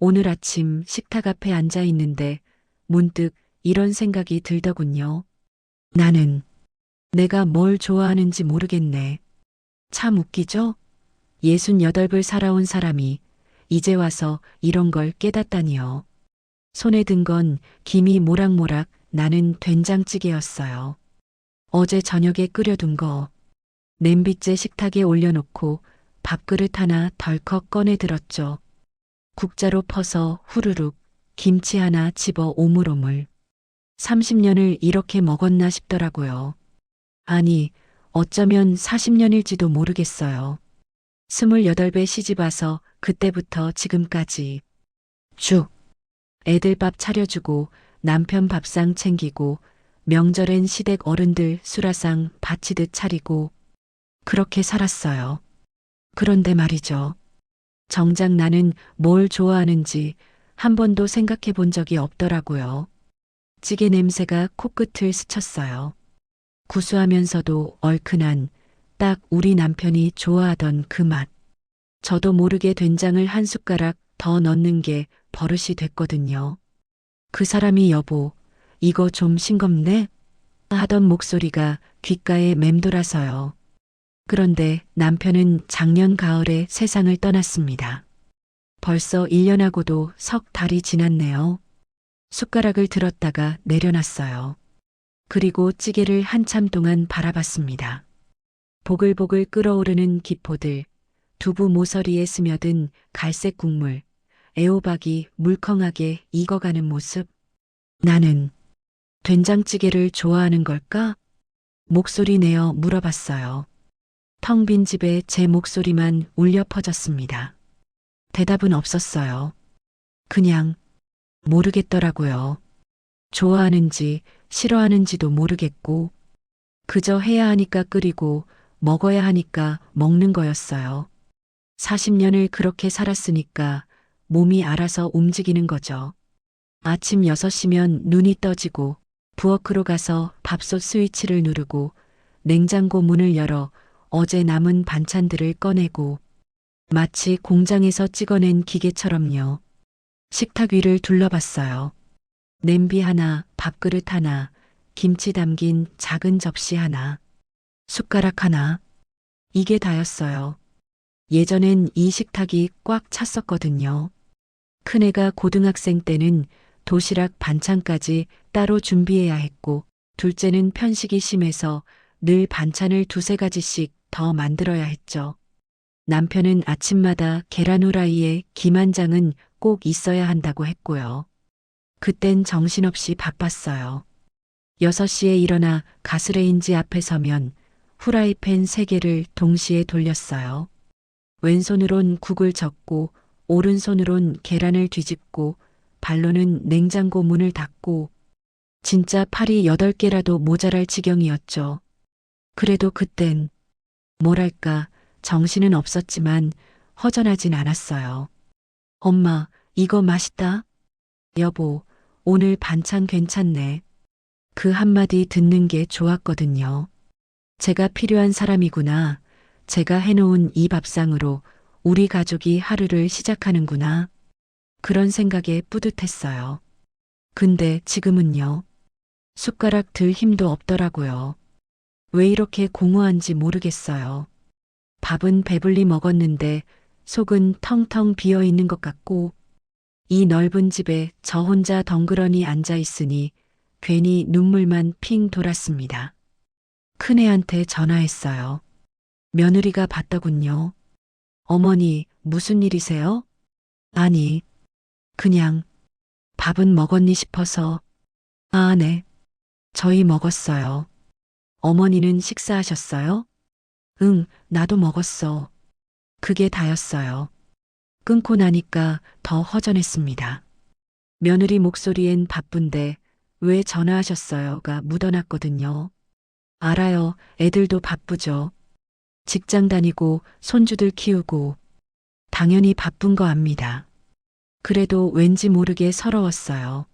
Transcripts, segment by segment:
오늘 아침 식탁 앞에 앉아 있는데 문득 이런 생각이 들더군요. 나는 내가 뭘 좋아하는지 모르겠네. 참 웃기죠? 68불 살아온 사람이 이제 와서 이런 걸 깨닫다니요. 손에 든 건 김이 모락모락 나는 된장찌개였어요. 어제 저녁에 끓여둔 거 냄비째 식탁에 올려놓고 밥그릇 하나 덜컥 꺼내 들었죠. 국자로 퍼서 후루룩 김치 하나 집어 오물오물. 30년을 이렇게 먹었나 싶더라고요. 아니, 어쩌면 40년일지도 모르겠어요. 28배 시집와서 그때부터 지금까지 쭉 애들 밥 차려주고 남편 밥상 챙기고 명절엔 시댁 어른들 수라상 바치듯 차리고 그렇게 살았어요. 그런데 말이죠. 정작 나는 뭘 좋아하는지 한 번도 생각해 본 적이 없더라고요. 찌개 냄새가 코끝을 스쳤어요. 구수하면서도 얼큰한 딱 우리 남편이 좋아하던 그 맛. 저도 모르게 된장을 한 숟가락 더 넣는 게 버릇이 됐거든요. 그 사람이 여보, 이거 좀 싱겁네? 하던 목소리가 귓가에 맴돌아서요. 그런데 남편은 작년 가을에 세상을 떠났습니다. 벌써 1년하고도 석 달이 지났네요. 숟가락을 들었다가 내려놨어요. 그리고 찌개를 한참 동안 바라봤습니다. 보글보글 끓어오르는 기포들, 두부 모서리에 스며든 갈색 국물, 애호박이 물컹하게 익어가는 모습. 나는 된장찌개를 좋아하는 걸까? 목소리 내어 물어봤어요. 텅 빈 집에 제 목소리만 울려 퍼졌습니다. 대답은 없었어요. 그냥 모르겠더라고요. 좋아하는지 싫어하는지도 모르겠고, 그저 해야 하니까 끓이고 먹어야 하니까 먹는 거였어요. 40년을 그렇게 살았으니까 몸이 알아서 움직이는 거죠. 아침 6시면 눈이 떠지고 부엌으로 가서 밥솥 스위치를 누르고 냉장고 문을 열어 어제 남은 반찬들을 꺼내고 마치 공장에서 찍어낸 기계처럼요. 식탁 위를 둘러봤어요. 냄비 하나, 밥그릇 하나, 김치 담긴 작은 접시 하나, 숟가락 하나. 이게 다였어요. 예전엔 이 식탁이 꽉 찼었거든요. 큰애가 고등학생 때는 도시락 반찬까지 따로 준비해야 했고, 둘째는 편식이 심해서 늘 반찬을 두세 가지씩 더 만들어야 했죠. 남편은 아침마다 계란 후라이에 김 한 장은 꼭 있어야 한다고 했고요. 그땐 정신없이 바빴어요. 6시에 일어나 가스레인지 앞에 서면 후라이팬 3개를 동시에 돌렸어요. 왼손으론 국을 젓고 오른손으론 계란을 뒤집고 발로는 냉장고 문을 닫고 진짜 팔이 8개라도 모자랄 지경이었죠. 그래도 그땐 뭐랄까 정신은 없었지만 허전하진 않았어요. 엄마, 이거 맛있다. 여보, 오늘 반찬 괜찮네. 그 한마디 듣는 게 좋았거든요. 제가 필요한 사람이구나. 제가 해놓은 이 밥상으로 우리 가족이 하루를 시작하는구나. 그런 생각에 뿌듯했어요. 근데 지금은요. 숟가락 들 힘도 없더라고요. 왜 이렇게 공허한지 모르겠어요. 밥은 배불리 먹었는데 속은 텅텅 비어 있는 것 같고 이 넓은 집에 저 혼자 덩그러니 앉아 있으니 괜히 눈물만 핑 돌았습니다. 큰애한테 전화했어요. 며느리가 받더군요. 어머니, 무슨 일이세요? 아니, 그냥 밥은 먹었니 싶어서. 아, 네. 저희 먹었어요. 어머니는 식사하셨어요? 응, 나도 먹었어. 그게 다였어요. 끊고 나니까 더 허전했습니다. 며느리 목소리엔 바쁜데 왜 전화하셨어요가 묻어났거든요. 알아요. 애들도 바쁘죠. 직장 다니고 손주들 키우고 당연히 바쁜 거 압니다. 그래도 왠지 모르게 서러웠어요.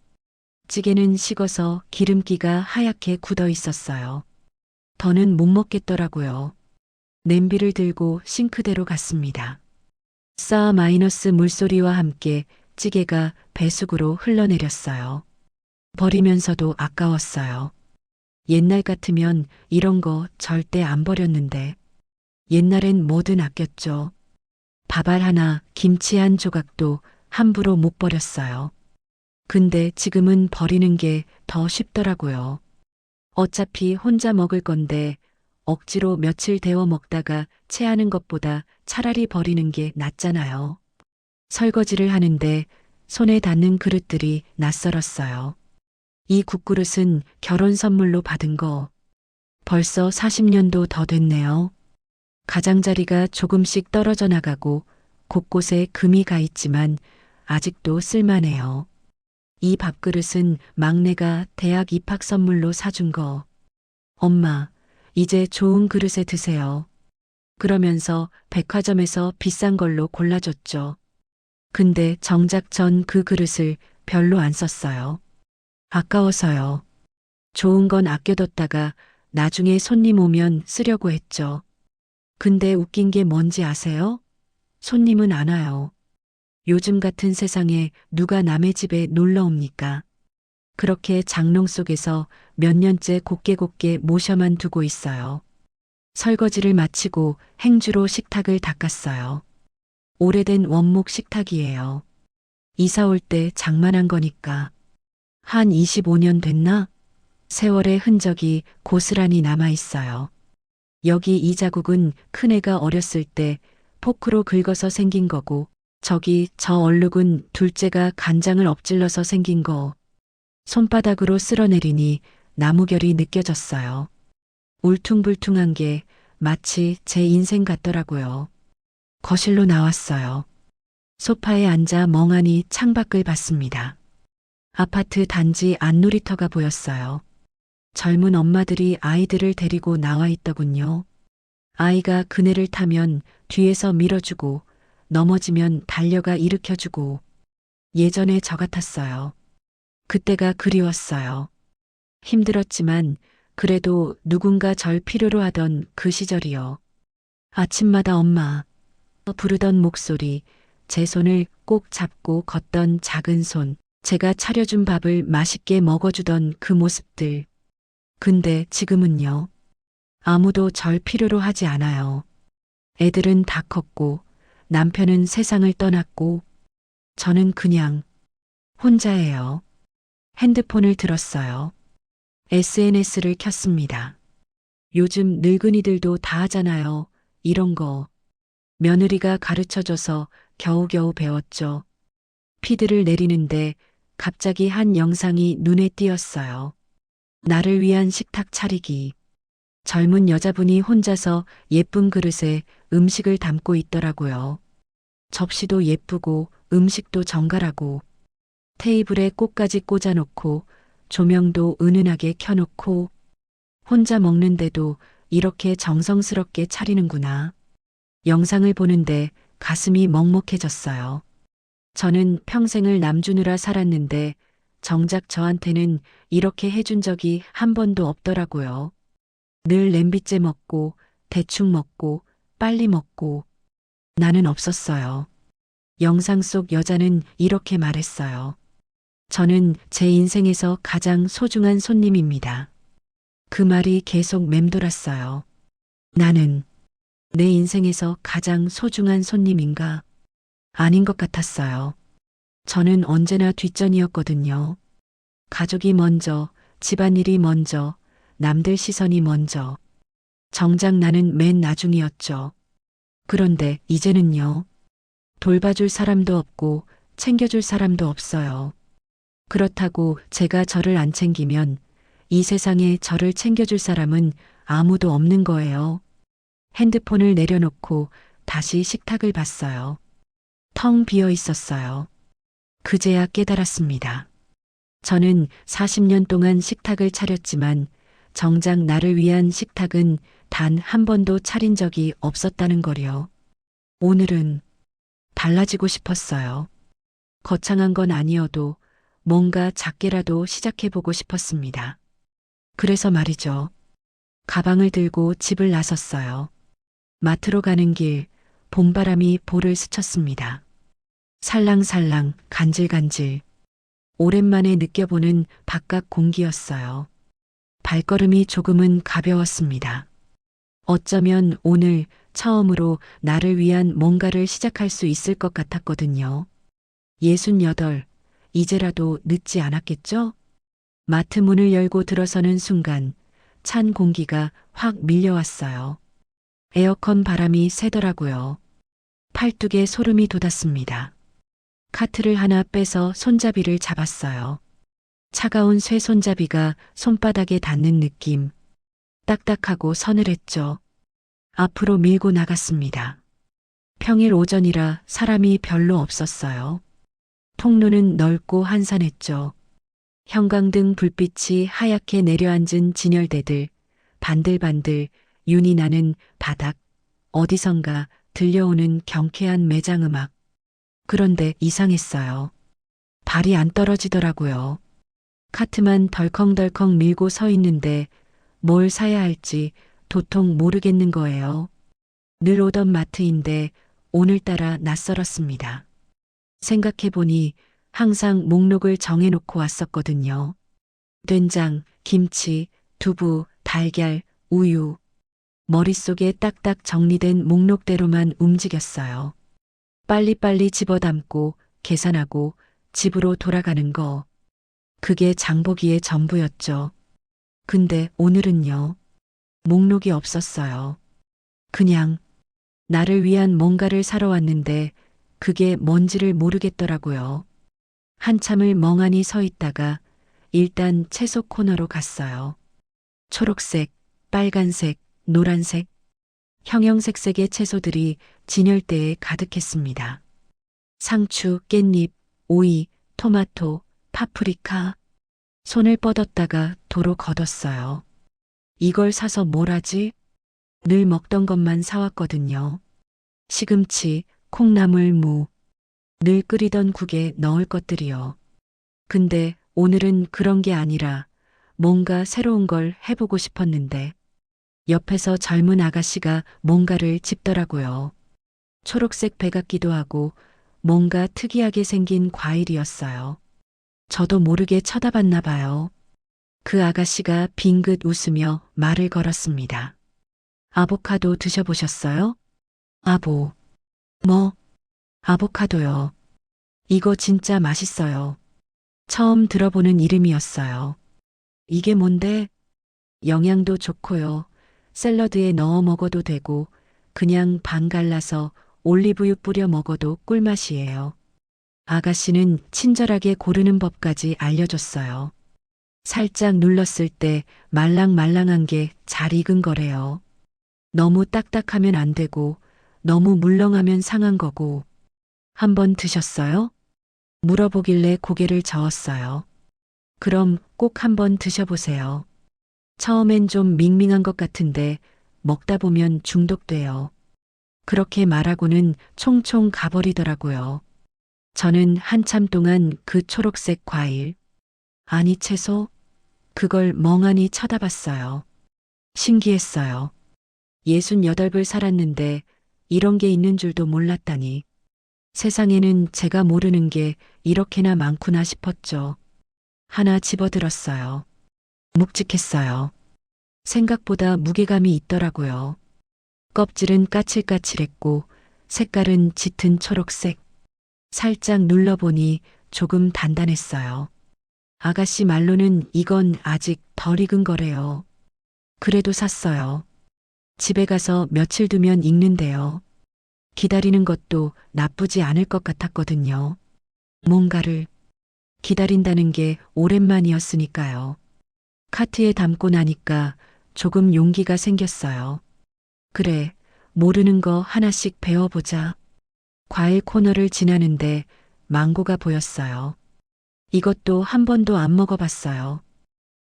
찌개는 식어서 기름기가 하얗게 굳어 있었어요. 더는 못 먹겠더라고요. 냄비를 들고 싱크대로 갔습니다. 싸 마이너스 물소리와 함께 찌개가 배숙으로 흘러내렸어요. 버리면서도 아까웠어요. 옛날 같으면 이런 거 절대 안 버렸는데 옛날엔 뭐든 아꼈죠. 밥알 하나, 김치 한 조각도 함부로 못 버렸어요. 근데 지금은 버리는 게 더 쉽더라고요. 어차피 혼자 먹을 건데 억지로 며칠 데워 먹다가 체하는 것보다 차라리 버리는 게 낫잖아요. 설거지를 하는데 손에 닿는 그릇들이 낯설었어요. 이 국그릇은 결혼 선물로 받은 거 벌써 40년도 더 됐네요. 가장자리가 조금씩 떨어져 나가고 곳곳에 금이 가 있지만 아직도 쓸만해요. 이 밥그릇은 막내가 대학 입학 선물로 사준 거. 엄마, 이제 좋은 그릇에 드세요. 그러면서 백화점에서 비싼 걸로 골라줬죠. 근데 정작 전 그 그릇을 별로 안 썼어요. 아까워서요. 좋은 건 아껴뒀다가 나중에 손님 오면 쓰려고 했죠. 근데 웃긴 게 뭔지 아세요? 손님은 안 와요. 요즘 같은 세상에 누가 남의 집에 놀러 옵니까? 그렇게 장롱 속에서 몇 년째 곱게 모셔만 두고 있어요. 설거지를 마치고 행주로 식탁을 닦았어요. 오래된 원목 식탁이에요. 이사 올 때 장만한 거니까. 한 25년 됐나? 세월의 흔적이 고스란히 남아 있어요. 여기 이 자국은 큰애가 어렸을 때 포크로 긁어서 생긴 거고, 저기 저 얼룩은 둘째가 간장을 엎질러서 생긴 거. 손바닥으로 쓸어내리니 나무결이 느껴졌어요. 울퉁불퉁한 게 마치 제 인생 같더라고요. 거실로 나왔어요. 소파에 앉아 멍하니 창밖을 봤습니다. 아파트 단지 안놀이터가 보였어요. 젊은 엄마들이 아이들을 데리고 나와 있더군요. 아이가 그네를 타면 뒤에서 밀어주고 넘어지면 달려가 일으켜주고 예전에 저 같았어요. 그때가 그리웠어요. 힘들었지만 그래도 누군가 절 필요로 하던 그 시절이요. 아침마다 엄마 부르던 목소리, 제 손을 꼭 잡고 걷던 작은 손, 제가 차려준 밥을 맛있게 먹어주던 그 모습들. 근데 지금은요. 아무도 절 필요로 하지 않아요. 애들은 다 컸고 남편은 세상을 떠났고 저는 그냥 혼자예요. 핸드폰을 들었어요. SNS를 켰습니다. 요즘 늙은이들도 다 하잖아요. 이런 거. 며느리가 가르쳐줘서 겨우겨우 배웠죠. 피드를 내리는데 갑자기 한 영상이 눈에 띄었어요. 나를 위한 식탁 차리기. 젊은 여자분이 혼자서 예쁜 그릇에 음식을 담고 있더라고요. 접시도 예쁘고 음식도 정갈하고 테이블에 꽃까지 꽂아놓고 조명도 은은하게 켜놓고 혼자 먹는데도 이렇게 정성스럽게 차리는구나. 영상을 보는데 가슴이 먹먹해졌어요. 저는 평생을 남주느라 살았는데 정작 저한테는 이렇게 해준 적이 한 번도 없더라고요. 늘 냄비째 먹고 대충 먹고 빨리 먹고 나는 없었어요. 영상 속 여자는 이렇게 말했어요. 저는 제 인생에서 가장 소중한 손님입니다. 그 말이 계속 맴돌았어요. 나는 내 인생에서 가장 소중한 손님인가? 아닌 것 같았어요. 저는 언제나 뒷전이었거든요. 가족이 먼저, 집안일이 먼저, 남들 시선이 먼저. 정작 나는 맨 나중이었죠. 그런데 이제는요. 돌봐줄 사람도 없고 챙겨줄 사람도 없어요. 그렇다고 제가 저를 안 챙기면 이 세상에 저를 챙겨줄 사람은 아무도 없는 거예요. 핸드폰을 내려놓고 다시 식탁을 봤어요. 텅 비어 있었어요. 그제야 깨달았습니다. 저는 40년 동안 식탁을 차렸지만 정작 나를 위한 식탁은 단 한 번도 차린 적이 없었다는 거요. 오늘은 달라지고 싶었어요. 거창한 건 아니어도 뭔가 작게라도 시작해보고 싶었습니다. 그래서 말이죠. 가방을 들고 집을 나섰어요. 마트로 가는 길, 봄바람이 볼을 스쳤습니다. 살랑살랑, 간질간질. 오랜만에 느껴보는 바깥 공기였어요. 발걸음이 조금은 가벼웠습니다. 어쩌면 오늘 처음으로 나를 위한 뭔가를 시작할 수 있을 것 같았거든요. 68, 이제라도 늦지 않았겠죠? 마트 문을 열고 들어서는 순간 찬 공기가 확 밀려왔어요. 에어컨 바람이 세더라고요. 팔뚝에 소름이 돋았습니다. 카트를 하나 빼서 손잡이를 잡았어요. 차가운 쇠 손잡이가 손바닥에 닿는 느낌. 딱딱하고 서늘했죠. 앞으로 밀고 나갔습니다. 평일 오전이라 사람이 별로 없었어요. 통로는 넓고 한산했죠. 형광등 불빛이 하얗게 내려앉은 진열대들, 반들반들 윤이 나는 바닥, 어디선가 들려오는 경쾌한 매장 음악. 그런데 이상했어요. 발이 안 떨어지더라고요. 카트만 덜컹덜컹 밀고 서 있는데 뭘 사야 할지 도통 모르겠는 거예요. 늘 오던 마트인데 오늘따라 낯설었습니다. 생각해보니 항상 목록을 정해놓고 왔었거든요. 된장, 김치, 두부, 달걀, 우유. 머릿속에 딱딱 정리된 목록대로만 움직였어요. 빨리빨리 집어담고 계산하고 집으로 돌아가는 거. 그게 장보기의 전부였죠. 근데 오늘은요. 목록이 없었어요. 그냥 나를 위한 뭔가를 사러 왔는데 그게 뭔지를 모르겠더라고요. 한참을 멍하니 서 있다가 일단 채소 코너로 갔어요. 초록색, 빨간색, 노란색, 형형색색의 채소들이 진열대에 가득했습니다. 상추, 깻잎, 오이, 토마토, 파프리카. 손을 뻗었다가 도로 걷었어요. 이걸 사서 뭘 하지? 늘 먹던 것만 사왔거든요. 시금치, 콩나물, 무. 늘 끓이던 국에 넣을 것들이요. 근데 오늘은 그런 게 아니라 뭔가 새로운 걸 해보고 싶었는데 옆에서 젊은 아가씨가 뭔가를 집더라고요. 초록색 배 같기도 하고 뭔가 특이하게 생긴 과일이었어요. 저도 모르게 쳐다봤나 봐요. 그 아가씨가 빙긋 웃으며 말을 걸었습니다. 아보카도 드셔보셨어요? 아보. 뭐? 아보카도요. 이거 진짜 맛있어요. 처음 들어보는 이름이었어요. 이게 뭔데? 영양도 좋고요. 샐러드에 넣어 먹어도 되고 그냥 반 갈라서 올리브유 뿌려 먹어도 꿀맛이에요. 아가씨는 친절하게 고르는 법까지 알려줬어요. 살짝 눌렀을 때 말랑말랑한 게 잘 익은 거래요. 너무 딱딱하면 안 되고 너무 물렁하면 상한 거고. 한번 드셨어요? 물어보길래 고개를 저었어요. 그럼 꼭 한번 드셔보세요. 처음엔 좀 밍밍한 것 같은데 먹다 보면 중독돼요. 그렇게 말하고는 총총 가버리더라고요. 저는 한참 동안 그 초록색 과일, 아니 채소, 그걸 멍하니 쳐다봤어요. 신기했어요. 68불 살았는데 이런 게 있는 줄도 몰랐다니. 세상에는 제가 모르는 게 이렇게나 많구나 싶었죠. 하나 집어들었어요. 묵직했어요. 생각보다 무게감이 있더라고요. 껍질은 까칠까칠했고 색깔은 짙은 초록색. 살짝 눌러보니 조금 단단했어요. 아가씨 말로는 이건 아직 덜 익은 거래요. 그래도 샀어요. 집에 가서 며칠 두면 익는데요. 기다리는 것도 나쁘지 않을 것 같았거든요. 뭔가를 기다린다는 게 오랜만이었으니까요. 카트에 담고 나니까 조금 용기가 생겼어요. 그래, 모르는 거 하나씩 배워보자. 과일 코너를 지나는데 망고가 보였어요. 이것도 한 번도 안 먹어봤어요.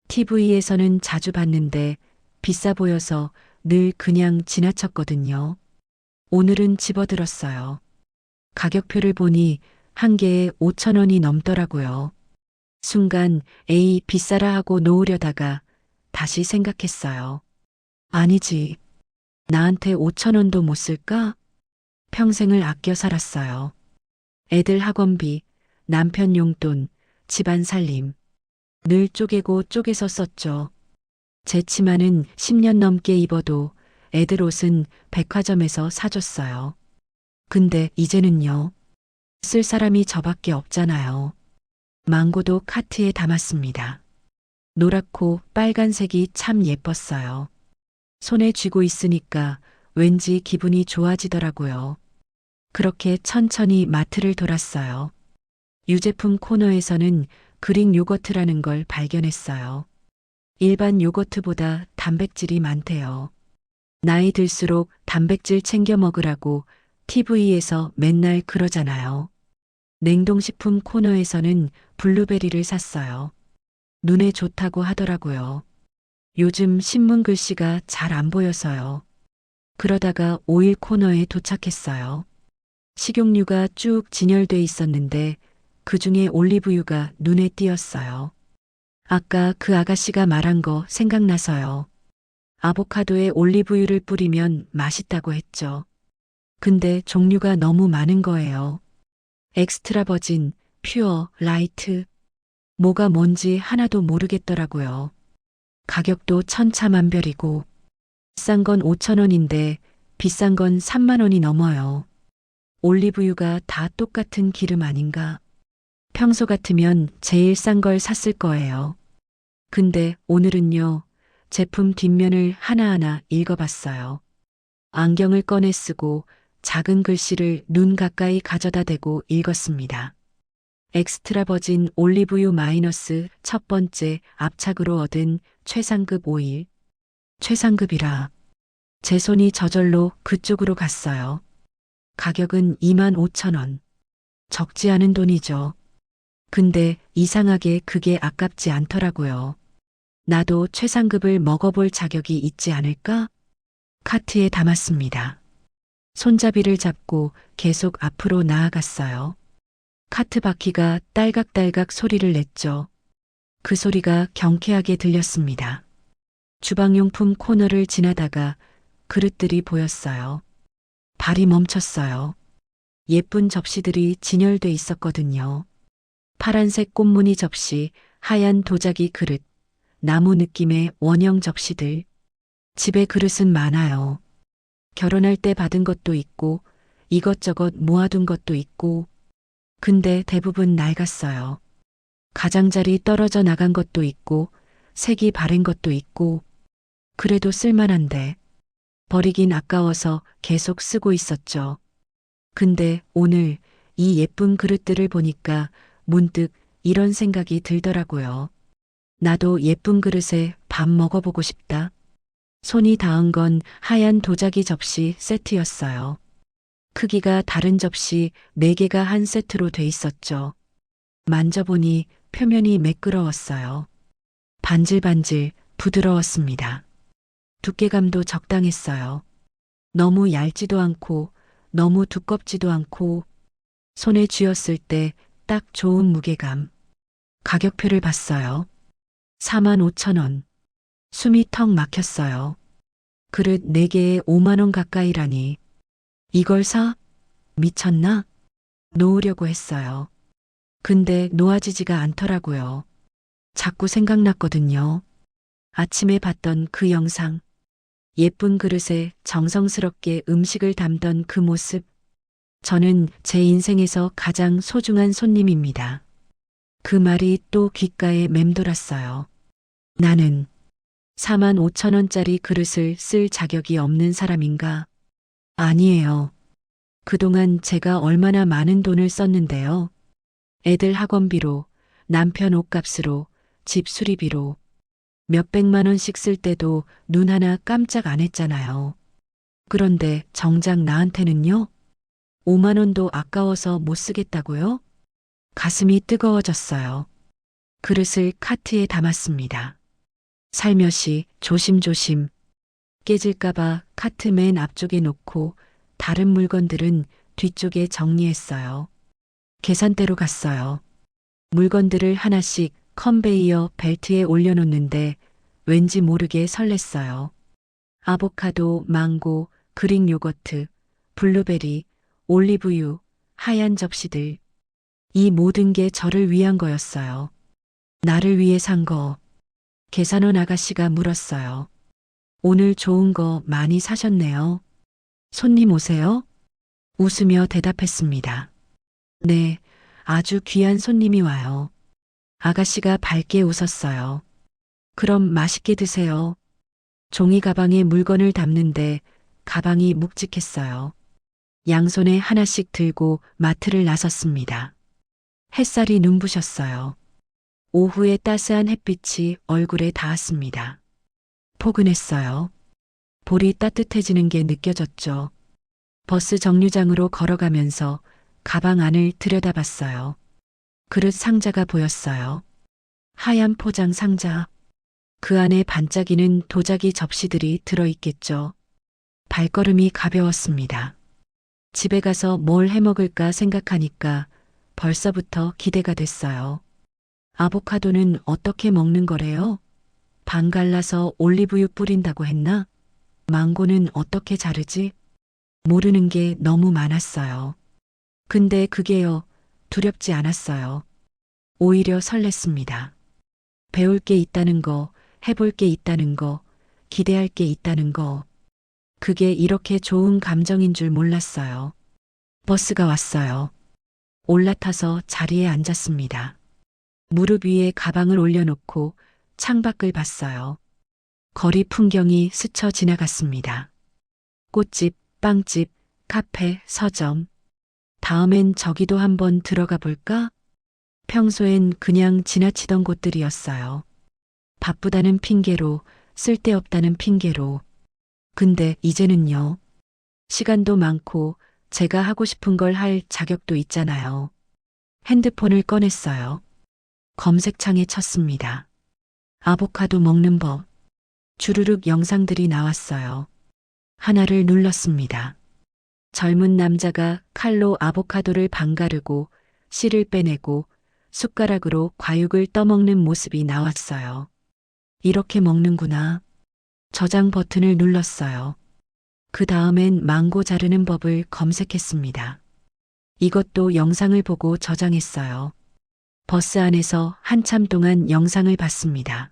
TV에서는 자주 봤는데 비싸 보여서 늘 그냥 지나쳤거든요. 오늘은 집어들었어요. 가격표를 보니 한 개에 5,000원이 넘더라고요. 순간 에이 비싸라 하고 놓으려다가 다시 생각했어요. 아니지. 나한테 5,000원도 못 쓸까? 평생을 아껴 살았어요. 애들 학원비, 남편 용돈, 집안 살림. 늘 쪼개고 쪼개서 썼죠. 제 치마는 10년 넘게 입어도 애들 옷은 백화점에서 사줬어요. 근데 이제는요. 쓸 사람이 저밖에 없잖아요. 망고도 카트에 담았습니다. 노랗고 빨간색이 참 예뻤어요. 손에 쥐고 있으니까 왠지 기분이 좋아지더라고요. 그렇게 천천히 마트를 돌았어요. 유제품 코너에서는 그릭 요거트라는 걸 발견했어요. 일반 요거트보다 단백질이 많대요. 나이 들수록 단백질 챙겨 먹으라고 TV에서 맨날 그러잖아요. 냉동식품 코너에서는 블루베리를 샀어요. 눈에 좋다고 하더라고요. 요즘 신문 글씨가 잘 안 보여서요. 그러다가 오일 코너에 도착했어요. 식용유가 쭉 진열돼 있었는데 그중에 올리브유가 눈에 띄었어요. 아까 그 아가씨가 말한 거 생각나서요. 아보카도에 올리브유를 뿌리면 맛있다고 했죠. 근데 종류가 너무 많은 거예요. 엑스트라 버진, 퓨어, 라이트. 뭐가 뭔지 하나도 모르겠더라고요. 가격도 천차만별이고 싼 건 5천 원인데 비싼 건 3만 원이 넘어요. 올리브유가 다 똑같은 기름 아닌가? 평소 같으면 제일 싼 걸 샀을 거예요. 근데 오늘은요, 제품 뒷면을 하나하나 읽어봤어요. 안경을 꺼내 쓰고 작은 글씨를 눈 가까이 가져다 대고 읽었습니다. 엑스트라 버진 올리브유 마이너스 첫 번째 압착으로 얻은 최상급 오일. 최상급이라. 제 손이 저절로 그쪽으로 갔어요. 가격은 2만 5천 원. 적지 않은 돈이죠. 근데 이상하게 그게 아깝지 않더라고요. 나도 최상급을 먹어볼 자격이 있지 않을까? 카트에 담았습니다. 손잡이를 잡고 계속 앞으로 나아갔어요. 카트 바퀴가 딸각딸각 소리를 냈죠. 그 소리가 경쾌하게 들렸습니다. 주방용품 코너를 지나다가 그릇들이 보였어요. 발이 멈췄어요. 예쁜 접시들이 진열돼 있었거든요. 파란색 꽃무늬 접시, 하얀 도자기 그릇, 나무 느낌의 원형 접시들. 집에 그릇은 많아요. 결혼할 때 받은 것도 있고 이것저것 모아둔 것도 있고 근데 대부분 낡았어요. 가장자리 떨어져 나간 것도 있고 색이 바랜 것도 있고 그래도 쓸만한데 버리긴 아까워서 계속 쓰고 있었죠. 근데 오늘 이 예쁜 그릇들을 보니까 문득 이런 생각이 들더라고요. 나도 예쁜 그릇에 밥 먹어보고 싶다. 손이 닿은 건 하얀 도자기 접시 세트였어요. 크기가 다른 접시 4개가 한 세트로 돼 있었죠. 만져보니 표면이 매끄러웠어요. 반질반질 부드러웠습니다. 두께감도 적당했어요. 너무 얇지도 않고 너무 두껍지도 않고 손에 쥐었을 때 딱 좋은 무게감. 가격표를 봤어요. 4만 5천 원. 숨이 턱 막혔어요. 그릇 4개에 5만 원 가까이라니. 이걸 사? 미쳤나? 놓으려고 했어요. 근데 놓아지지가 않더라고요. 자꾸 생각났거든요. 아침에 봤던 그 영상. 예쁜 그릇에 정성스럽게 음식을 담던 그 모습. 저는 제 인생에서 가장 소중한 손님입니다. 그 말이 또 귓가에 맴돌았어요. 나는 4만 5천 원짜리 그릇을 쓸 자격이 없는 사람인가? 아니에요. 그동안 제가 얼마나 많은 돈을 썼는데요. 애들 학원비로, 남편 옷값으로, 집 수리비로 몇백만 원씩 쓸 때도 눈 하나 깜짝 안 했잖아요. 그런데 정작 나한테는요? 5만 원도 아까워서 못 쓰겠다고요? 가슴이 뜨거워졌어요. 그릇을 카트에 담았습니다. 살며시 조심조심 깨질까봐 카트 맨 앞쪽에 놓고 다른 물건들은 뒤쪽에 정리했어요. 계산대로 갔어요. 물건들을 하나씩 컨베이어 벨트에 올려놓는데 왠지 모르게 설렜어요. 아보카도, 망고, 그릭 요거트, 블루베리, 올리브유, 하얀 접시들. 이 모든 게 저를 위한 거였어요. 나를 위해 산 거. 계산원 아가씨가 물었어요. 오늘 좋은 거 많이 사셨네요. 손님 오세요? 웃으며 대답했습니다. 네, 아주 귀한 손님이 와요. 아가씨가 밝게 웃었어요. 그럼 맛있게 드세요. 종이 가방에 물건을 담는데 가방이 묵직했어요. 양손에 하나씩 들고 마트를 나섰습니다. 햇살이 눈부셨어요. 오후의 따스한 햇빛이 얼굴에 닿았습니다. 포근했어요. 볼이 따뜻해지는 게 느껴졌죠. 버스 정류장으로 걸어가면서 가방 안을 들여다봤어요. 그릇 상자가 보였어요. 하얀 포장 상자. 그 안에 반짝이는 도자기 접시들이 들어있겠죠. 발걸음이 가벼웠습니다. 집에 가서 뭘 해먹을까 생각하니까 벌써부터 기대가 됐어요. 아보카도는 어떻게 먹는 거래요? 반 갈라서 올리브유 뿌린다고 했나? 망고는 어떻게 자르지? 모르는 게 너무 많았어요. 근데 그게요, 두렵지 않았어요. 오히려 설렜습니다. 배울 게 있다는 거, 해볼 게 있다는 거, 기대할 게 있다는 거. 그게 이렇게 좋은 감정인 줄 몰랐어요. 버스가 왔어요. 올라타서 자리에 앉았습니다. 무릎 위에 가방을 올려놓고 창밖을 봤어요. 거리 풍경이 스쳐 지나갔습니다. 꽃집, 빵집, 카페, 서점. 다음엔 저기도 한번 들어가 볼까? 평소엔 그냥 지나치던 곳들이었어요. 바쁘다는 핑계로, 쓸데없다는 핑계로. 근데 이제는요. 시간도 많고 제가 하고 싶은 걸 할 자격도 있잖아요. 핸드폰을 꺼냈어요. 검색창에 쳤습니다. 아보카도 먹는 법. 주르륵 영상들이 나왔어요. 하나를 눌렀습니다. 젊은 남자가 칼로 아보카도를 반가르고 씨를 빼내고 숟가락으로 과육을 떠먹는 모습이 나왔어요. 이렇게 먹는구나. 저장 버튼을 눌렀어요. 그 다음엔 망고 자르는 법을 검색했습니다. 이것도 영상을 보고 저장했어요. 버스 안에서 한참 동안 영상을 봤습니다.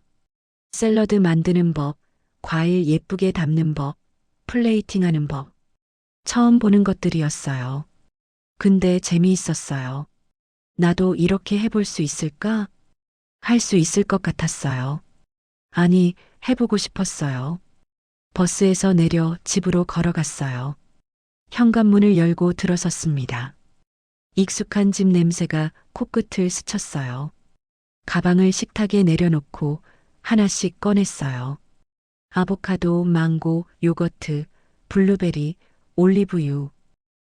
샐러드 만드는 법, 과일 예쁘게 담는 법, 플레이팅 하는 법. 처음 보는 것들이었어요. 근데 재미있었어요. 나도 이렇게 해볼 수 있을까? 할 수 있을 것 같았어요. 아니, 해보고 싶었어요. 버스에서 내려 집으로 걸어갔어요. 현관문을 열고 들어섰습니다. 익숙한 집 냄새가 코끝을 스쳤어요. 가방을 식탁에 내려놓고 하나씩 꺼냈어요. 아보카도, 망고, 요거트, 블루베리, 올리브유.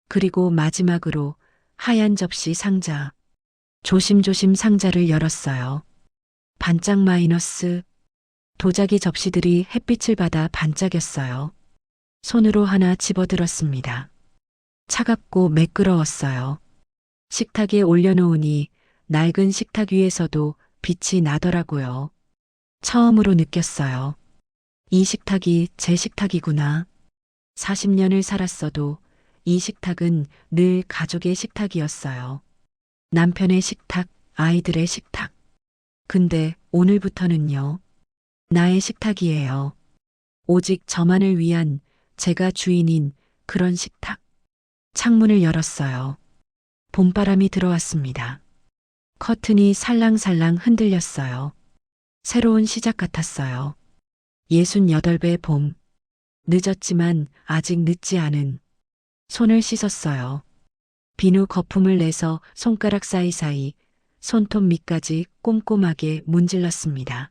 그리고 마지막으로 하얀 접시 상자. 조심조심 상자를 열었어요. 반짝 마이너스. 도자기 접시들이 햇빛을 받아 반짝였어요. 손으로 하나 집어들었습니다. 차갑고 매끄러웠어요. 식탁에 올려놓으니 낡은 식탁 위에서도 빛이 나더라고요. 처음으로 느꼈어요. 이 식탁이 제 식탁이구나. 40년을 살았어도 이 식탁은 늘 가족의 식탁이었어요. 남편의 식탁, 아이들의 식탁. 근데 오늘부터는요. 나의 식탁이에요. 오직 저만을 위한 제가 주인인 그런 식탁. 창문을 열었어요. 봄바람이 들어왔습니다. 커튼이 살랑살랑 흔들렸어요. 새로운 시작 같았어요. 68배 봄. 늦었지만 아직 늦지 않은. 손을 씻었어요. 비누 거품을 내서 손가락 사이사이 손톱 밑까지 꼼꼼하게 문질렀습니다.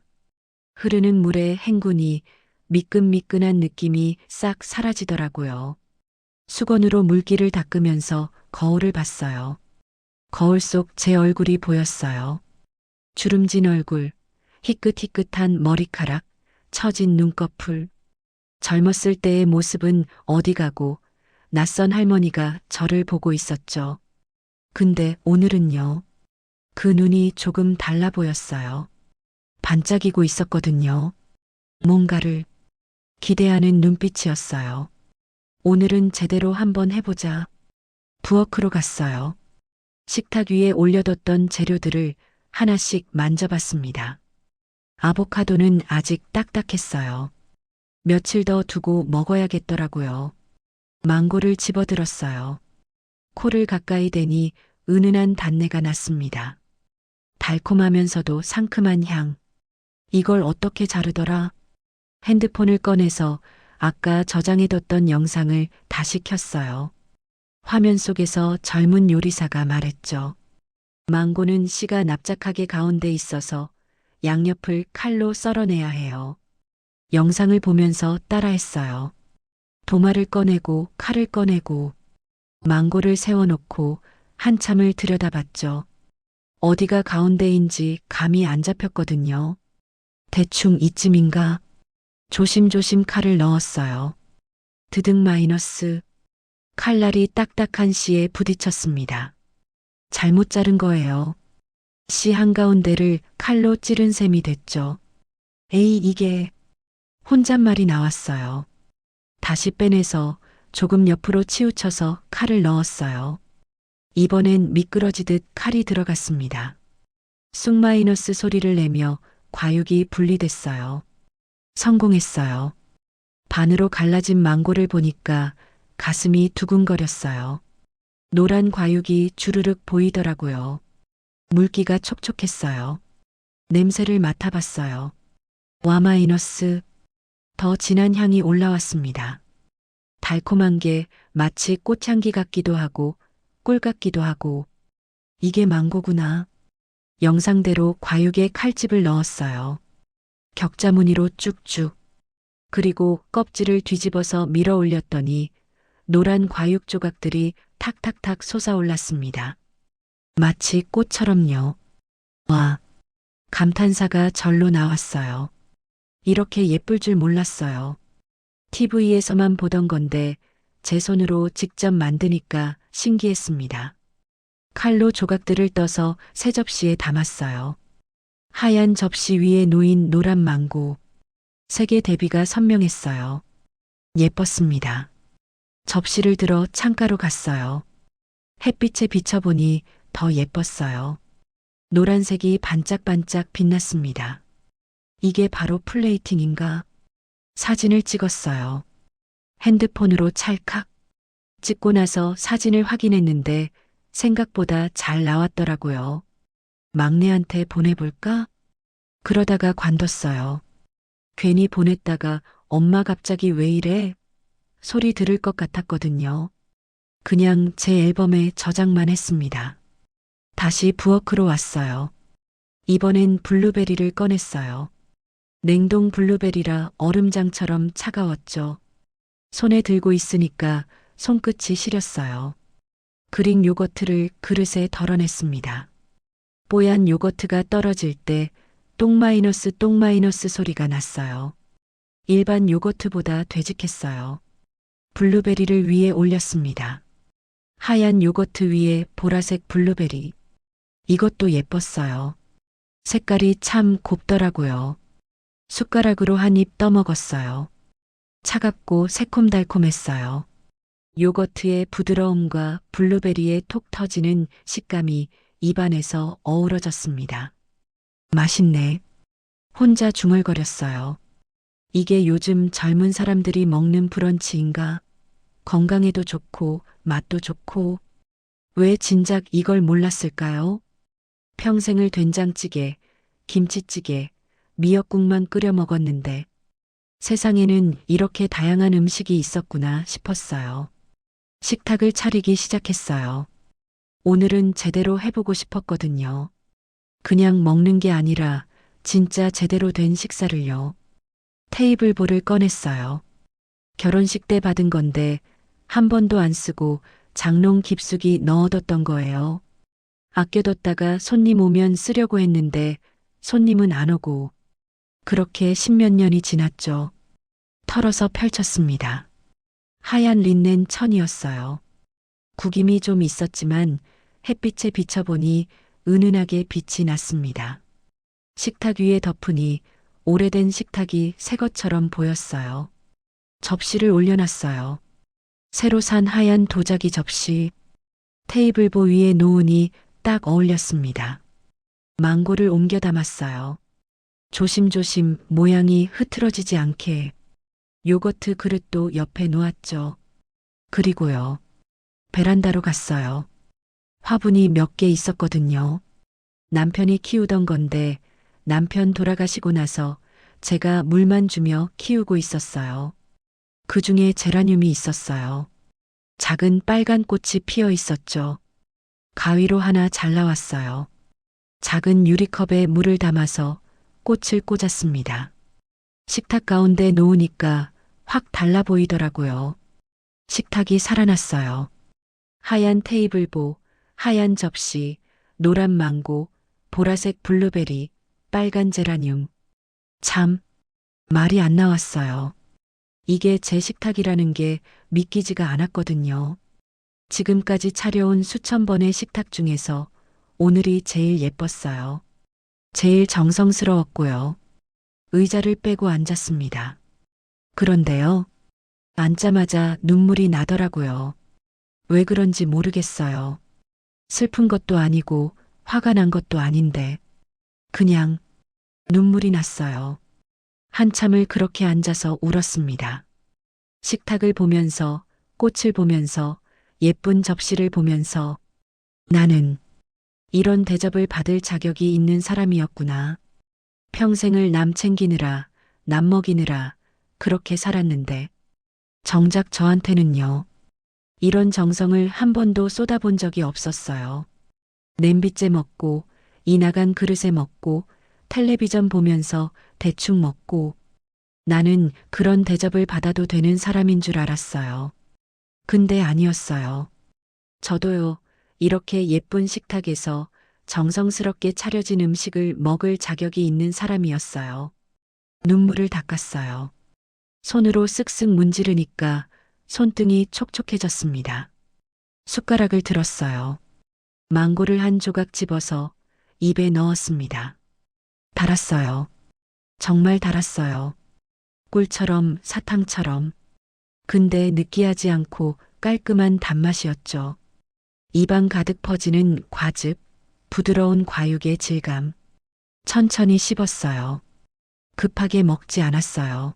흐르는 물의 행군이 미끈미끈한 느낌이 싹 사라지더라고요. 수건으로 물기를 닦으면서 거울을 봤어요. 거울 속 제 얼굴이 보였어요. 주름진 얼굴, 희끗희끗한 머리카락, 처진 눈꺼풀. 젊었을 때의 모습은 어디 가고 낯선 할머니가 저를 보고 있었죠. 근데 오늘은요. 그 눈이 조금 달라 보였어요. 반짝이고 있었거든요. 뭔가를 기대하는 눈빛이었어요. 오늘은 제대로 한번 해보자. 부엌으로 갔어요. 식탁 위에 올려뒀던 재료들을 하나씩 만져봤습니다. 아보카도는 아직 딱딱했어요. 며칠 더 두고 먹어야겠더라고요. 망고를 집어들었어요. 코를 가까이 대니 은은한 단내가 났습니다. 달콤하면서도 상큼한 향. 이걸 어떻게 자르더라? 핸드폰을 꺼내서 아까 저장해뒀던 영상을 다시 켰어요. 화면 속에서 젊은 요리사가 말했죠. 망고는 씨가 납작하게 가운데 있어서 양옆을 칼로 썰어내야 해요. 영상을 보면서 따라했어요. 도마를 꺼내고 칼을 꺼내고 망고를 세워놓고 한참을 들여다봤죠. 어디가 가운데인지 감이 안 잡혔거든요. 대충 이쯤인가? 조심조심 칼을 넣었어요. 드득 마이너스. 칼날이 딱딱한 씨에 부딪혔습니다. 잘못 자른 거예요. 씨 한가운데를 칼로 찌른 셈이 됐죠. 에이, 이게. 혼잣말이 나왔어요. 다시 빼내서 조금 옆으로 치우쳐서 칼을 넣었어요. 이번엔 미끄러지듯 칼이 들어갔습니다. 쑥 마이너스 소리를 내며 과육이 분리됐어요. 성공했어요. 반으로 갈라진 망고를 보니까 가슴이 두근거렸어요. 노란 과육이 주르륵 보이더라고요. 물기가 촉촉했어요. 냄새를 맡아봤어요. 와 마이너스. 더 진한 향이 올라왔습니다. 달콤한 게 마치 꽃향기 같기도 하고 꿀 같기도 하고 이게 망고구나. 영상대로 과육에 칼집을 넣었어요. 격자 무늬로 쭉쭉. 그리고 껍질을 뒤집어서 밀어 올렸더니 노란 과육 조각들이 탁탁탁 솟아올랐습니다. 마치 꽃처럼요. 와, 감탄사가 절로 나왔어요. 이렇게 예쁠 줄 몰랐어요. TV에서만 보던 건데 제 손으로 직접 만드니까 신기했습니다. 칼로 조각들을 떠서 새 접시에 담았어요. 하얀 접시 위에 놓인 노란 망고. 색의 대비가 선명했어요. 예뻤습니다. 접시를 들어 창가로 갔어요. 햇빛에 비춰보니 더 예뻤어요. 노란색이 반짝반짝 빛났습니다. 이게 바로 플레이팅인가? 사진을 찍었어요. 핸드폰으로 찰칵. 찍고 나서 사진을 확인했는데 생각보다 잘 나왔더라고요. 막내한테 보내볼까? 그러다가 관뒀어요. 괜히 보냈다가 엄마 갑자기 왜 이래? 소리 들을 것 같았거든요. 그냥 제 앨범에 저장만 했습니다. 다시 부엌으로 왔어요. 이번엔 블루베리를 꺼냈어요. 냉동 블루베리라 얼음장처럼 차가웠죠. 손에 들고 있으니까 손끝이 시렸어요. 그릭 요거트를 그릇에 덜어냈습니다. 뽀얀 요거트가 떨어질 때 똥 마이너스 소리가 났어요. 일반 요거트보다 되직했어요. 블루베리를 위에 올렸습니다. 하얀 요거트 위에 보라색 블루베리. 이것도 예뻤어요. 색깔이 참 곱더라고요. 숟가락으로 한 입 떠먹었어요. 차갑고 새콤달콤했어요. 요거트의 부드러움과 블루베리의 톡 터지는 식감이 입안에서 어우러졌습니다. 맛있네. 혼자 중얼거렸어요. 이게 요즘 젊은 사람들이 먹는 브런치인가? 건강에도 좋고 맛도 좋고 왜 진작 이걸 몰랐을까요? 평생을 된장찌개, 김치찌개, 미역국만 끓여 먹었는데 세상에는 이렇게 다양한 음식이 있었구나 싶었어요. 식탁을 차리기 시작했어요. 오늘은 제대로 해보고 싶었거든요. 그냥 먹는 게 아니라 진짜 제대로 된 식사를요. 테이블볼을 꺼냈어요. 결혼식 때 받은 건데 한 번도 안 쓰고 장롱 깊숙이 넣어뒀던 거예요. 아껴뒀다가 손님 오면 쓰려고 했는데 손님은 안 오고 그렇게 십몇 년이 지났죠. 털어서 펼쳤습니다. 하얀 린넨 천이었어요. 구김이 좀 있었지만 햇빛에 비춰보니 은은하게 빛이 났습니다. 식탁 위에 덮으니 오래된 식탁이 새 것처럼 보였어요. 접시를 올려놨어요. 새로 산 하얀 도자기 접시. 테이블보 위에 놓으니 딱 어울렸습니다. 망고를 옮겨 담았어요. 조심조심 모양이 흐트러지지 않게. 요거트 그릇도 옆에 놓았죠. 그리고요. 베란다로 갔어요. 화분이 몇 개 있었거든요. 남편이 키우던 건데 남편 돌아가시고 나서 제가 물만 주며 키우고 있었어요. 그 중에 제라늄이 있었어요. 작은 빨간 꽃이 피어 있었죠. 가위로 하나 잘라왔어요. 작은 유리컵에 물을 담아서 꽃을 꽂았습니다. 식탁 가운데 놓으니까 확 달라 보이더라고요. 식탁이 살아났어요. 하얀 테이블보, 하얀 접시, 노란 망고, 보라색 블루베리, 빨간 제라늄. 참, 말이 안 나왔어요. 이게 제 식탁이라는 게 믿기지가 않았거든요. 지금까지 차려온 수천 번의 식탁 중에서 오늘이 제일 예뻤어요. 제일 정성스러웠고요. 의자를 빼고 앉았습니다. 그런데요. 앉자마자 눈물이 나더라고요. 왜 그런지 모르겠어요. 슬픈 것도 아니고 화가 난 것도 아닌데 그냥 눈물이 났어요. 한참을 그렇게 앉아서 울었습니다. 식탁을 보면서 꽃을 보면서 예쁜 접시를 보면서 나는 이런 대접을 받을 자격이 있는 사람이었구나. 평생을 남 챙기느라, 남 먹이느라 그렇게 살았는데 정작 저한테는요. 이런 정성을 한 번도 쏟아본 적이 없었어요. 냄비째 먹고, 이 나간 그릇에 먹고, 텔레비전 보면서 대충 먹고, 나는 그런 대접을 받아도 되는 사람인 줄 알았어요. 근데 아니었어요. 저도요, 이렇게 예쁜 식탁에서 정성스럽게 차려진 음식을 먹을 자격이 있는 사람이었어요. 눈물을 닦았어요. 손으로 쓱쓱 문지르니까 손등이 촉촉해졌습니다. 숟가락을 들었어요. 망고를 한 조각 집어서 입에 넣었습니다. 달았어요. 정말 달았어요. 꿀처럼 사탕처럼. 근데 느끼하지 않고 깔끔한 단맛이었죠. 입안 가득 퍼지는 과즙, 부드러운 과육의 질감. 천천히 씹었어요. 급하게 먹지 않았어요.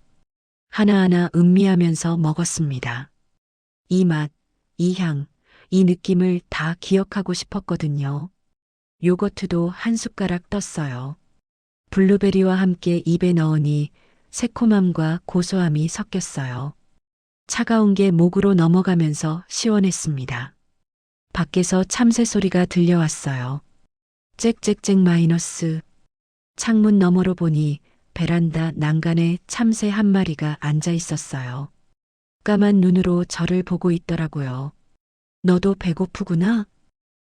하나하나 음미하면서 먹었습니다. 이 맛, 이 향, 이 느낌을 다 기억하고 싶었거든요. 요거트도 한 숟가락 떴어요. 블루베리와 함께 입에 넣으니 새콤함과 고소함이 섞였어요. 차가운 게 목으로 넘어가면서 시원했습니다. 밖에서 참새 소리가 들려왔어요. 짹짹짹 마이너스. 창문 너머로 보니 베란다 난간에 참새 한 마리가 앉아 있었어요. 까만 눈으로 저를 보고 있더라고요. 너도 배고프구나?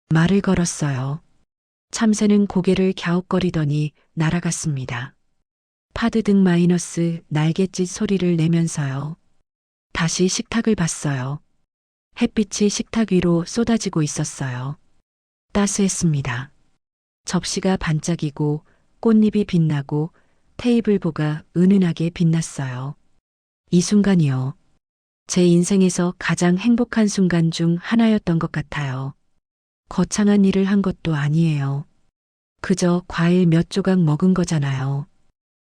말을 걸었어요. 참새는 고개를 갸웃거리더니 날아갔습니다. 파드등 마이너스 날갯짓 소리를 내면서요. 다시 식탁을 봤어요. 햇빛이 식탁 위로 쏟아지고 있었어요. 따스했습니다. 접시가 반짝이고 꽃잎이 빛나고 테이블보가 은은하게 빛났어요. 이 순간이요. 제 인생에서 가장 행복한 순간 중 하나였던 것 같아요. 거창한 일을 한 것도 아니에요. 그저 과일 몇 조각 먹은 거잖아요.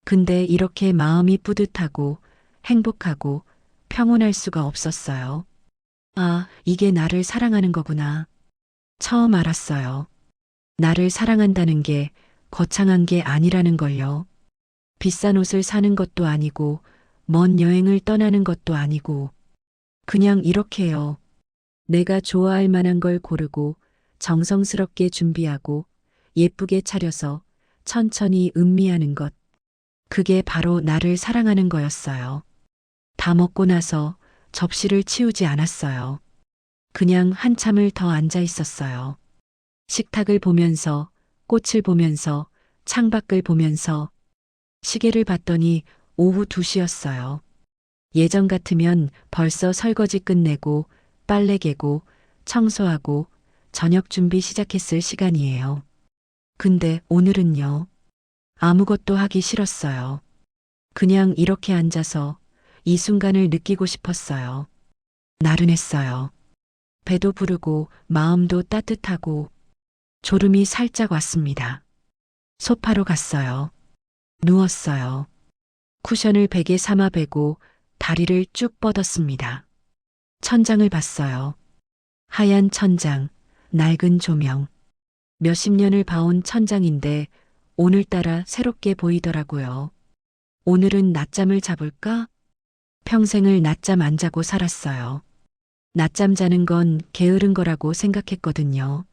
근데 이렇게 마음이 뿌듯하고 행복하고 평온할 수가 없었어요. 아, 이게 나를 사랑하는 거구나. 처음 알았어요. 나를 사랑한다는 게 거창한 게 아니라는 걸요. 비싼 옷을 사는 것도 아니고, 먼 여행을 떠나는 것도 아니고, 그냥 이렇게요. 내가 좋아할 만한 걸 고르고, 정성스럽게 준비하고, 예쁘게 차려서 천천히 음미하는 것. 그게 바로 나를 사랑하는 거였어요. 다 먹고 나서 접시를 치우지 않았어요. 그냥 한참을 더 앉아 있었어요. 식탁을 보면서, 꽃을 보면서, 창밖을 보면서, 시계를 봤더니 오후 2시였어요. 예전 같으면 벌써 설거지 끝내고, 빨래 개고, 청소하고, 저녁 준비 시작했을 시간이에요. 근데 오늘은요. 아무것도 하기 싫었어요. 그냥 이렇게 앉아서 이 순간을 느끼고 싶었어요. 나른했어요. 배도 부르고 마음도 따뜻하고 졸음이 살짝 왔습니다. 소파로 갔어요. 누웠어요. 쿠션을 베개 삼아 베고 다리를 쭉 뻗었습니다. 천장을 봤어요. 하얀 천장, 낡은 조명. 몇십 년을 봐온 천장인데 오늘따라 새롭게 보이더라고요. 오늘은 낮잠을 자볼까? 평생을 낮잠 안 자고 살았어요. 낮잠 자는 건 게으른 거라고 생각했거든요.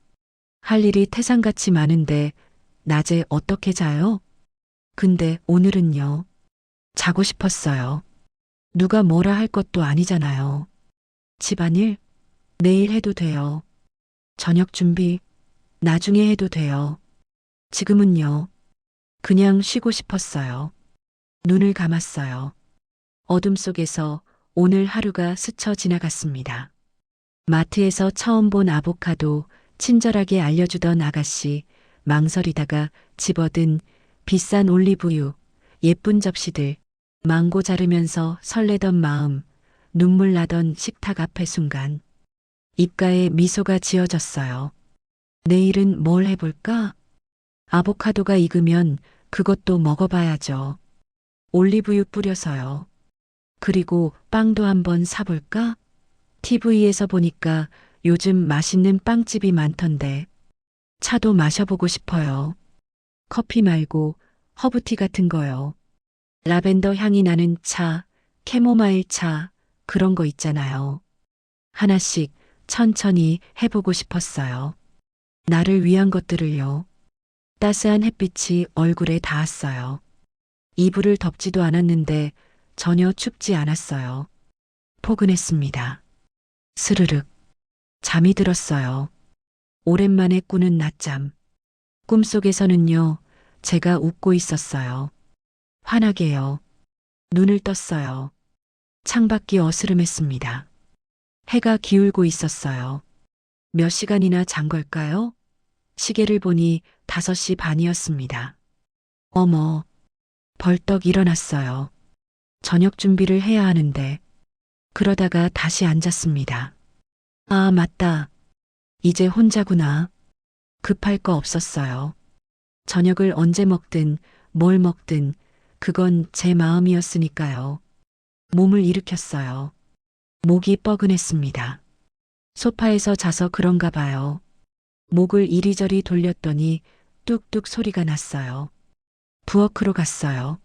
할 일이 태산같이 많은데 낮에 어떻게 자요? 근데 오늘은요. 자고 싶었어요. 누가 뭐라 할 것도 아니잖아요. 집안일? 내일 해도 돼요. 저녁 준비? 나중에 해도 돼요. 지금은요. 그냥 쉬고 싶었어요. 눈을 감았어요. 어둠 속에서 오늘 하루가 스쳐 지나갔습니다. 마트에서 처음 본 아보카도 친절하게 알려주던 아가씨, 망설이다가 집어든 비싼 올리브유, 예쁜 접시들, 망고 자르면서 설레던 마음, 눈물 나던 식탁 앞의 순간, 입가에 미소가 지어졌어요. 내일은 뭘 해볼까? 아보카도가 익으면 그것도 먹어봐야죠. 올리브유 뿌려서요. 그리고 빵도 한번 사볼까? TV에서 보니까 요즘 맛있는 빵집이 많던데 차도 마셔보고 싶어요. 커피 말고 허브티 같은 거요. 라벤더 향이 나는 차, 캐모마일 차, 그런 거 있잖아요. 하나씩 천천히 해보고 싶었어요. 나를 위한 것들을요. 따스한 햇빛이 얼굴에 닿았어요. 이불을 덮지도 않았는데 전혀 춥지 않았어요. 포근했습니다. 스르륵. 잠이 들었어요. 오랜만에 꾸는 낮잠. 꿈속에서는요, 제가 웃고 있었어요. 환하게요. 눈을 떴어요. 창밖이 어스름했습니다. 해가 기울고 있었어요. 몇 시간이나 잔 걸까요? 시계를 보니 5시 반이었습니다. 어머, 벌떡 일어났어요. 저녁 준비를 해야 하는데, 그러다가 다시 앉았습니다. 아, 맞다. 이제 혼자구나. 급할 거 없었어요. 저녁을 언제 먹든 뭘 먹든 그건 제 마음이었으니까요. 몸을 일으켰어요. 목이 뻐근했습니다. 소파에서 자서 그런가 봐요. 목을 이리저리 돌렸더니 뚝뚝 소리가 났어요. 부엌으로 갔어요.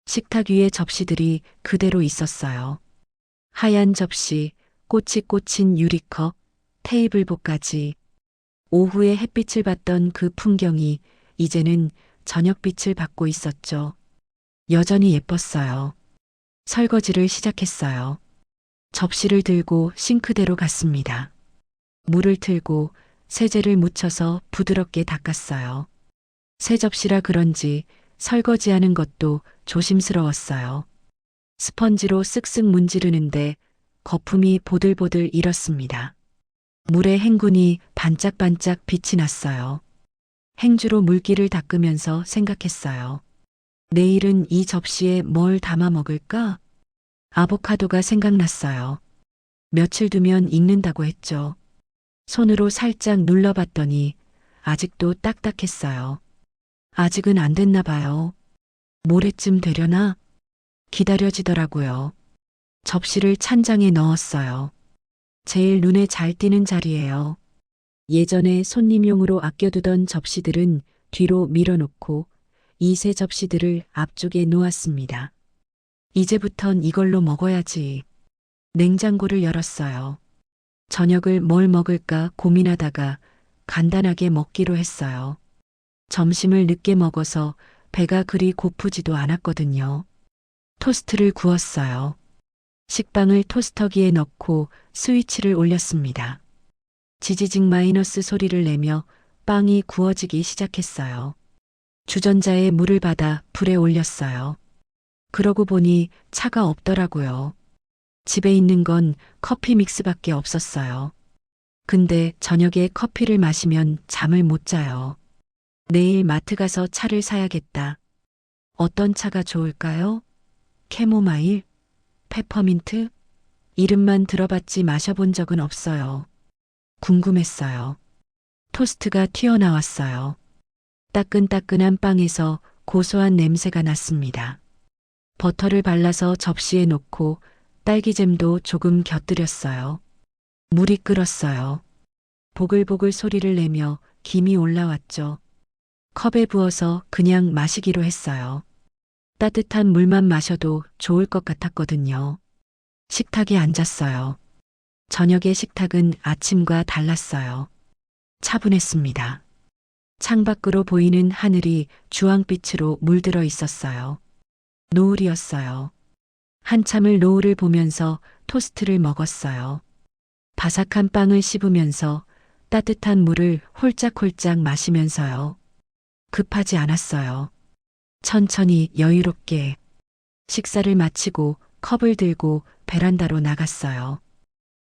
식탁 위에 접시들이 그대로 있었어요. 하얀 접시, 꽃이 꽂힌 유리컵, 테이블복까지. 오후에 햇빛을 받던 그 풍경이 이제는 저녁빛을 받고 있었죠. 여전히 예뻤어요. 설거지를 시작했어요. 접시를 들고 싱크대로 갔습니다. 물을 틀고 세제를 묻혀서 부드럽게 닦았어요. 새 접시라 그런지 설거지하는 것도 조심스러웠어요. 스펀지로 쓱쓱 문지르는데 거품이 보들보들 일었습니다. 물에 행군이 반짝반짝 빛이 났어요. 행주로 물기를 닦으면서 생각했어요. 내일은 이 접시에 뭘 담아 먹을까? 아보카도가 생각났어요. 며칠 두면 익는다고 했죠. 손으로 살짝 눌러봤더니 아직도 딱딱했어요. 아직은 안 됐나 봐요. 모레쯤 되려나? 기다려지더라고요. 접시를 찬장에 넣었어요. 제일 눈에 잘 띄는 자리예요. 예전에 손님용으로 아껴두던 접시들은 뒤로 밀어놓고 이 새 접시들을 앞쪽에 놓았습니다. 이제부턴 이걸로 먹어야지. 냉장고를 열었어요. 저녁을 뭘 먹을까 고민하다가 간단하게 먹기로 했어요. 점심을 늦게 먹어서 배가 그리 고프지도 않았거든요. 토스트를 구웠어요. 식빵을 토스터기에 넣고 스위치를 올렸습니다. 지지직 마이너스 소리를 내며 빵이 구워지기 시작했어요. 주전자에 물을 받아 불에 올렸어요. 그러고 보니 차가 없더라고요. 집에 있는 건 커피 믹스밖에 없었어요. 근데 저녁에 커피를 마시면 잠을 못 자요. 내일 마트 가서 차를 사야겠다. 어떤 차가 좋을까요? 캐모마일? 페퍼민트? 이름만 들어봤지 마셔본 적은 없어요. 궁금했어요. 토스트가 튀어나왔어요. 따끈따끈한 빵에서 고소한 냄새가 났습니다. 버터를 발라서 접시에 놓고 딸기잼도 조금 곁들였어요. 물이 끓었어요. 보글보글 소리를 내며 김이 올라왔죠. 컵에 부어서 그냥 마시기로 했어요. 따뜻한 물만 마셔도 좋을 것 같았거든요. 식탁에 앉았어요. 저녁의 식탁은 아침과 달랐어요. 차분했습니다. 창밖으로 보이는 하늘이 주황빛으로 물들어 있었어요. 노을이었어요. 한참을 노을을 보면서 토스트를 먹었어요. 바삭한 빵을 씹으면서 따뜻한 물을 홀짝홀짝 마시면서요. 급하지 않았어요. 천천히 여유롭게. 식사를 마치고 컵을 들고 베란다로 나갔어요.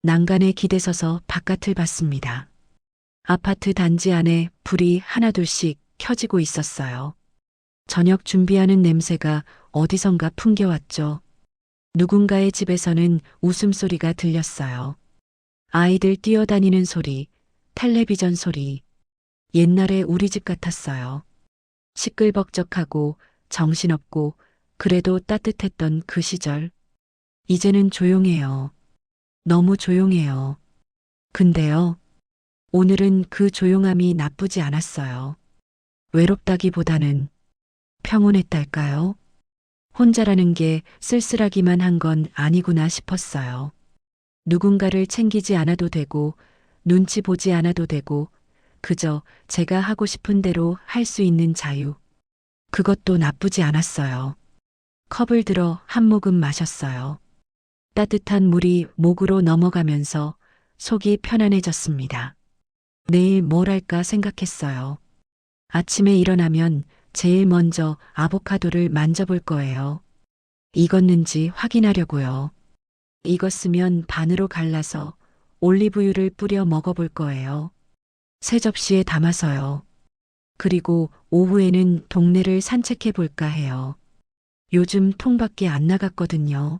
난간에 기대서서 바깥을 봤습니다. 아파트 단지 안에 불이 하나둘씩 켜지고 있었어요. 저녁 준비하는 냄새가 어디선가 풍겨왔죠. 누군가의 집에서는 웃음소리가 들렸어요. 아이들 뛰어다니는 소리, 텔레비전 소리. 옛날에 우리 집 같았어요. 시끌벅적하고 정신없고 그래도 따뜻했던 그 시절. 이제는 조용해요. 너무 조용해요. 근데요, 오늘은 그 조용함이 나쁘지 않았어요. 외롭다기보다는 평온했달까요? 혼자라는 게 쓸쓸하기만 한 건 아니구나 싶었어요. 누군가를 챙기지 않아도 되고, 눈치 보지 않아도 되고, 그저 제가 하고 싶은 대로 할 수 있는 자유. 그것도 나쁘지 않았어요. 컵을 들어 한 모금 마셨어요. 따뜻한 물이 목으로 넘어가면서 속이 편안해졌습니다. 내일 뭘 할까 생각했어요. 아침에 일어나면 제일 먼저 아보카도를 만져볼 거예요. 익었는지 확인하려고요. 익었으면 반으로 갈라서 올리브유를 뿌려 먹어볼 거예요. 새 접시에 담아서요. 그리고 오후에는 동네를 산책해 볼까 해요. 요즘 통밖에 안 나갔거든요.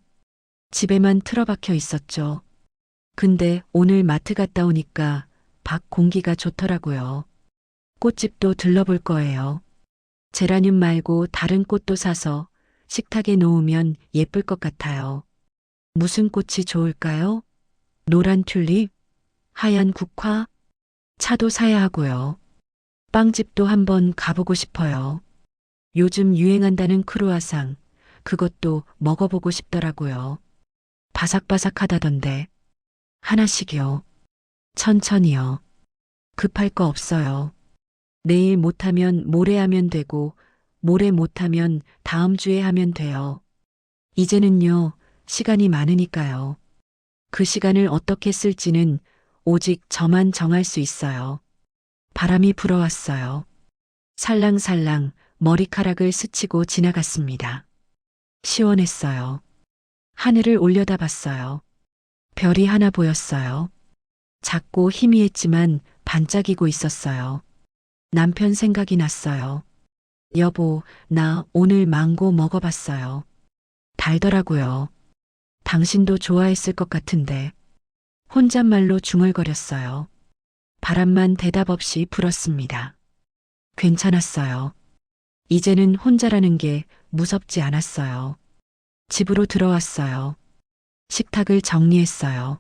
집에만 틀어박혀 있었죠. 근데 오늘 마트 갔다 오니까 밖 공기가 좋더라고요. 꽃집도 들러볼 거예요. 제라늄 말고 다른 꽃도 사서 식탁에 놓으면 예쁠 것 같아요. 무슨 꽃이 좋을까요? 노란 튤립? 하얀 국화? 차도 사야 하고요. 빵집도 한번 가보고 싶어요. 요즘 유행한다는 크루아상, 그것도 먹어보고 싶더라고요. 바삭바삭하다던데. 하나씩이요. 천천히요. 급할 거 없어요. 내일 못하면 모레 하면 되고, 모레 못하면 다음 주에 하면 돼요. 이제는요, 시간이 많으니까요. 그 시간을 어떻게 쓸지는 오직 저만 정할 수 있어요. 바람이 불어왔어요. 살랑살랑 머리카락을 스치고 지나갔습니다. 시원했어요. 하늘을 올려다봤어요. 별이 하나 보였어요. 작고 희미했지만 반짝이고 있었어요. 남편 생각이 났어요. 여보, 나 오늘 망고 먹어봤어요. 달더라고요. 당신도 좋아했을 것 같은데. 혼잣말로 중얼거렸어요. 바람만 대답 없이 불었습니다. 괜찮았어요. 이제는 혼자라는 게 무섭지 않았어요. 집으로 들어왔어요. 식탁을 정리했어요.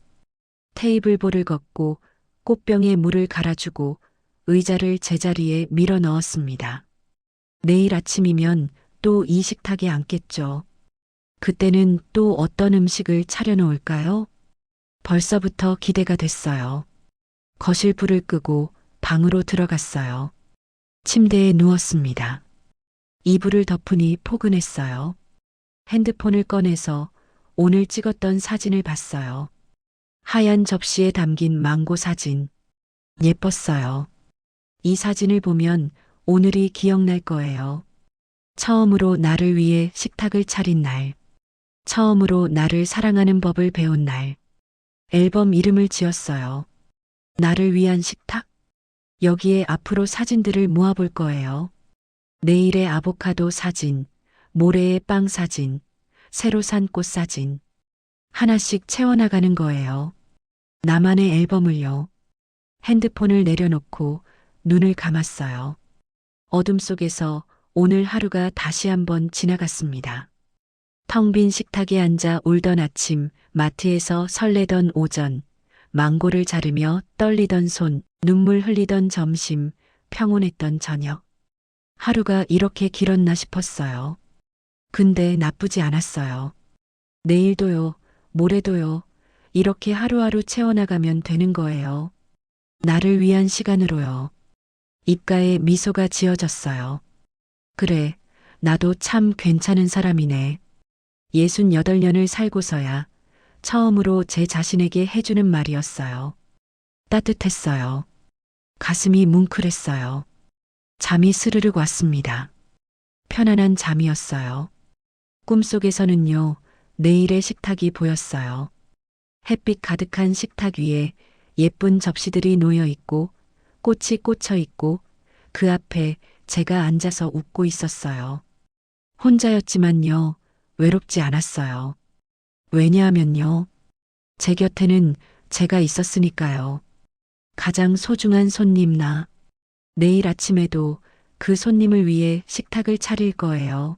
테이블볼을 걷고 꽃병에 물을 갈아주고 의자를 제자리에 밀어 넣었습니다. 내일 아침이면 또 이 식탁에 앉겠죠. 그때는 또 어떤 음식을 차려놓을까요? 벌써부터 기대가 됐어요. 거실 불을 끄고 방으로 들어갔어요. 침대에 누웠습니다. 이불을 덮으니 포근했어요. 핸드폰을 꺼내서 오늘 찍었던 사진을 봤어요. 하얀 접시에 담긴 망고 사진. 예뻤어요. 이 사진을 보면 오늘이 기억날 거예요. 처음으로 나를 위해 식탁을 차린 날. 처음으로 나를 사랑하는 법을 배운 날. 앨범 이름을 지었어요. 나를 위한 식탁? 여기에 앞으로 사진들을 모아볼 거예요. 내일의 아보카도 사진, 모레의 빵 사진, 새로 산 꽃 사진. 하나씩 채워나가는 거예요. 나만의 앨범을요. 핸드폰을 내려놓고 눈을 감았어요. 어둠 속에서 오늘 하루가 다시 한번 지나갔습니다. 텅 빈 식탁에 앉아 울던 아침, 마트에서 설레던 오전, 망고를 자르며 떨리던 손, 눈물 흘리던 점심, 평온했던 저녁. 하루가 이렇게 길었나 싶었어요. 근데 나쁘지 않았어요. 내일도요, 모레도요, 이렇게 하루하루 채워나가면 되는 거예요. 나를 위한 시간으로요. 입가에 미소가 지어졌어요. 그래, 나도 참 괜찮은 사람이네. 68년을 살고서야 처음으로 제 자신에게 해주는 말이었어요. 따뜻했어요. 가슴이 뭉클했어요. 잠이 스르륵 왔습니다. 편안한 잠이었어요. 꿈속에서는요, 내일의 식탁이 보였어요. 햇빛 가득한 식탁 위에 예쁜 접시들이 놓여 있고, 꽃이 꽂혀 있고, 그 앞에 제가 앉아서 웃고 있었어요. 혼자였지만요, 외롭지 않았어요. 왜냐하면요, 제 곁에는 제가 있었으니까요. 가장 소중한 손님 나. 내일 아침에도 그 손님을 위해 식탁을 차릴 거예요.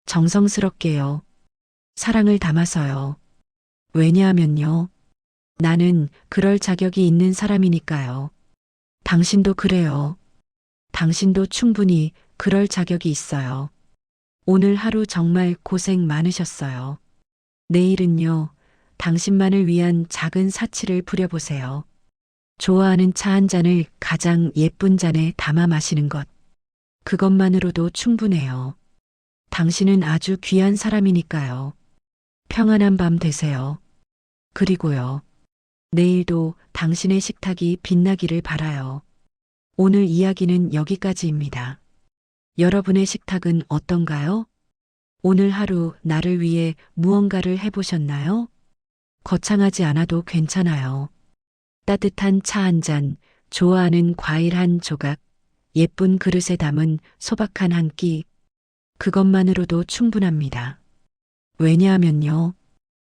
정성스럽게요. 사랑을 담아서요. 왜냐하면요, 나는 그럴 자격이 있는 사람이니까요. 당신도 그래요. 당신도 충분히 그럴 자격이 있어요. 오늘 하루 정말 고생 많으셨어요. 내일은요, 당신만을 위한 작은 사치를 부려보세요. 좋아하는 차 한 잔을 가장 예쁜 잔에 담아 마시는 것. 그것만으로도 충분해요. 당신은 아주 귀한 사람이니까요. 평안한 밤 되세요. 그리고요, 내일도 당신의 식탁이 빛나기를 바라요. 오늘 이야기는 여기까지입니다. 여러분의 식탁은 어떤가요? 오늘 하루 나를 위해 무언가를 해보셨나요? 거창하지 않아도 괜찮아요. 따뜻한 차 한 잔, 좋아하는 과일 한 조각, 예쁜 그릇에 담은 소박한 한 끼. 그것만으로도 충분합니다. 왜냐하면요,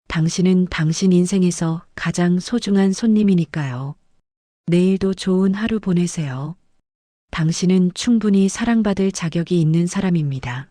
당신은 당신 인생에서 가장 소중한 손님이니까요. 내일도 좋은 하루 보내세요. 당신은 충분히 사랑받을 자격이 있는 사람입니다.